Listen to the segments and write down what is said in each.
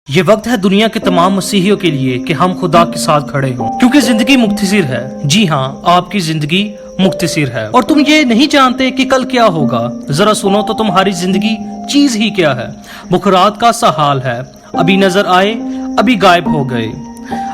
یہ وقت ہے دنیا کے تمام مسیحیوں کے لیے کہ ہم خدا کے ساتھ کھڑے ہوں، کیونکہ زندگی مختصر ہے۔ جی ہاں، آپ کی زندگی مختصر ہے اور تم یہ نہیں جانتے کہ کل کیا ہوگا۔ ذرا سنو تو تمہاری زندگی چیز ہی کیا ہے؟ بخارات کا سا حال ہے، ابھی نظر آئے ابھی غائب ہو گئے۔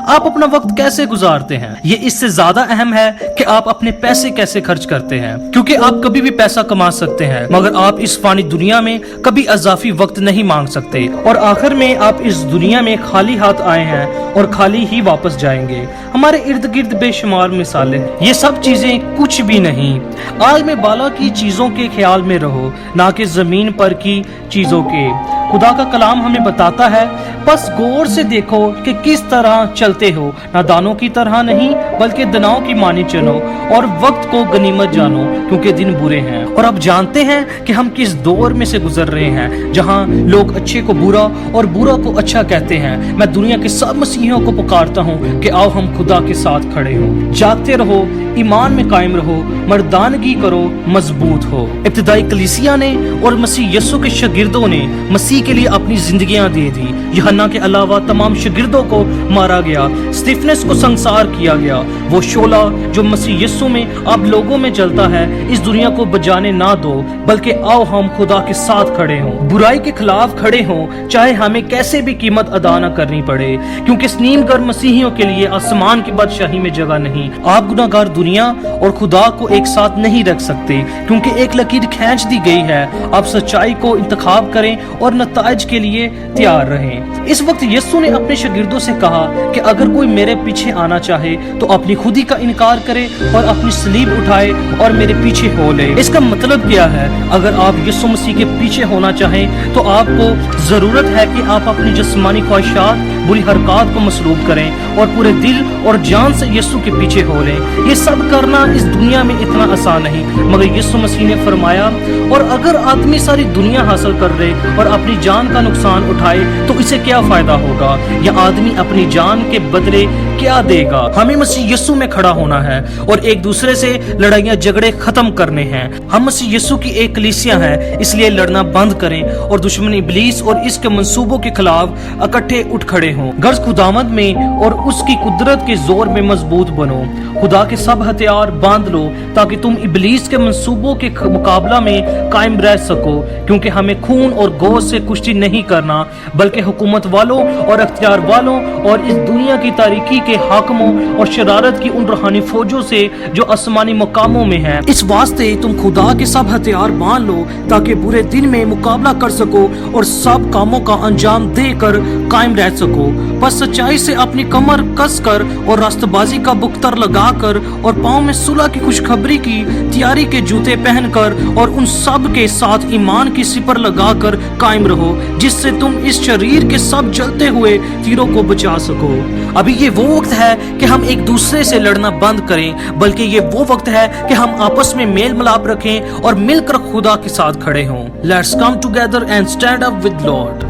آپ اپنا وقت کیسے گزارتے ہیں، یہ اس سے زیادہ اہم ہے کہ آپ اپنے پیسے کیسے خرچ کرتے ہیں، کیونکہ آپ کبھی بھی پیسہ کما سکتے ہیں مگر آپ اس فانی دنیا میں کبھی اضافی وقت نہیں مانگ سکتے، اور آخر میں آپ اس دنیا میں خالی ہاتھ آئے ہیں اور خالی ہی واپس جائیں گے۔ ہمارے ارد گرد بے شمار مثالیں، یہ سب چیزیں کچھ بھی نہیں۔ آج میں بالا کی چیزوں کے خیال میں رہو، نہ کہ زمین پر کی چیزوں کے۔ خدا کا کلام ہمیں بتاتا ہے، بس غور سے دیکھو کہ کس طرح چلتے ہو، نادانوں کی طرح نہیں بلکہ دناؤں کی مانی چلو، اور وقت کو غنیمت جانو کیونکہ دن برے ہیں۔ اور اب جانتے ہیں کہ ہم کس دور میں سے گزر رہے ہیں جہاں لوگ اچھے کو برا اور برا کو اچھا کہتے ہیں۔ میں دنیا کے سب مسیحیوں کو پکارتا ہوں کہ آؤ ہم خدا کے ساتھ کھڑے ہوں، جاگتے رہو، ایمان میں قائم رہو، مردانگی کرو، مضبوط ہو۔ ابتدائی کلیسیا نے اور مسیح یسوع کے شاگردوں نے مسیح کے لیے اپنی زندگیاں دے دی۔ یوحنا کے علاوہ تمام شاگردوں کو مارا گیا، اسطیفنس کو سنسار کیا گیا۔ وہ شعلہ جو مسیح یسوع میں اب لوگوں میں جلتا ہے، اس دنیا کو بجانے نہ دو، بلکہ آؤ ہم خدا کے ساتھ کھڑے ہوں، برائی کے خلاف کھڑے ہوں، چاہے ہمیں کیسے بھی قیمت ادا نہ کرنی پڑے، کیونکہ نیم گر مسیحیوں کے لیے آسمان کی بادشاہی میں جگہ نہیں۔ آپ گناہ گار دنیا اور خدا کو ایک ساتھ نہیں رکھ سکتے، کیونکہ ایک لکیر کھینچ دی گئی ہے۔ آپ سچائی کو انتخاب کریں اور نتائج کے لیے تیار رہیں۔ اس وقت یسوع نے اپنے شاگردوں سے کہا کہ اگر کوئی میرے پیچھے آنا چاہے تو اپنی خودی کا انکار کرے اور اپنی صلیب اٹھائے اور میرے پیچھے ہو لے۔ اس کا مطلب کیا ہے؟ اگر آپ یسوع مسیح کے پیچھے ہونا چاہیں تو آپ کو ضرورت ہے کہ آپ اپنی جسمانی خواہشات، بری حرکات کو مسلوب کریں اور پورے دل اور جان سے یسوع کے پیچھے ہو لیں۔ یہ سب کرنا اس دنیا میں اتنا آسان نہیں، مگر یسوع مسیح نے فرمایا، اور اگر آدمی ساری دنیا حاصل کر لے اور اپنی جان کا نقصان اٹھائے تو اسے کیا فائدہ ہوگا؟ یا آدمی اپنی جان کے بدلے کیا دے گا؟ ہمیں مسیح یسوع میں کھڑا ہونا ہے اور ایک دوسرے سے لڑائیاں جھگڑے ختم کرنے ہیں۔ ہم مسیح یسوع کی ایک کلیسیا ہیں، اس لیے لڑنا بند کریں اور دشمن ابلیس اور اس کے منصوبوں کے خلاف اکٹھے اٹھ کھڑے ہوں۔ غرض خداوند میں اور اس کی قدرت کے زور میں مضبوط بنو۔ خدا کے سب ہتھیار باندھ لو تاکہ تم ابلیس کے منصوبوں کے مقابلہ میں قائم رہ سکو، کیونکہ ہمیں خون اور گوشت سے کشتی نہیں کرنا بلکہ حکومت والوں اور اختیار والوں اور اس دنیا کی تاریکی کے حاکموں اور شرارت کی ان روحانی فوجوں سے جو آسمانی مقاموں میں ہیں۔ اس واسطے تم خدا کے سب ہتھیار باندھ لو تاکہ برے دن میں مقابلہ کر سکو اور سب کاموں کا انجام دے کر قائم رہ سکو۔ بس سچائی سے اپنی کمر کس کر اور راست بازی کا بکتر لگا کر اور پاؤں میں صلح کی خوشخبری کی تیاری کے جوتے پہن کر اور ان سب کے ساتھ ایمان کی سپر لگا کر قائم رہو، جس سے تم اس شریر کے سب جلتے ہوئے تیروں کو بچا سکو۔ ابھی یہ وہ وقت ہے کہ ہم ایک دوسرے سے لڑنا بند کریں، بلکہ یہ وہ وقت ہے کہ ہم آپس میں میل ملاپ رکھیں اور مل کر خدا کے ساتھ کھڑے ہوں۔ Let's come together and stand up with Lord.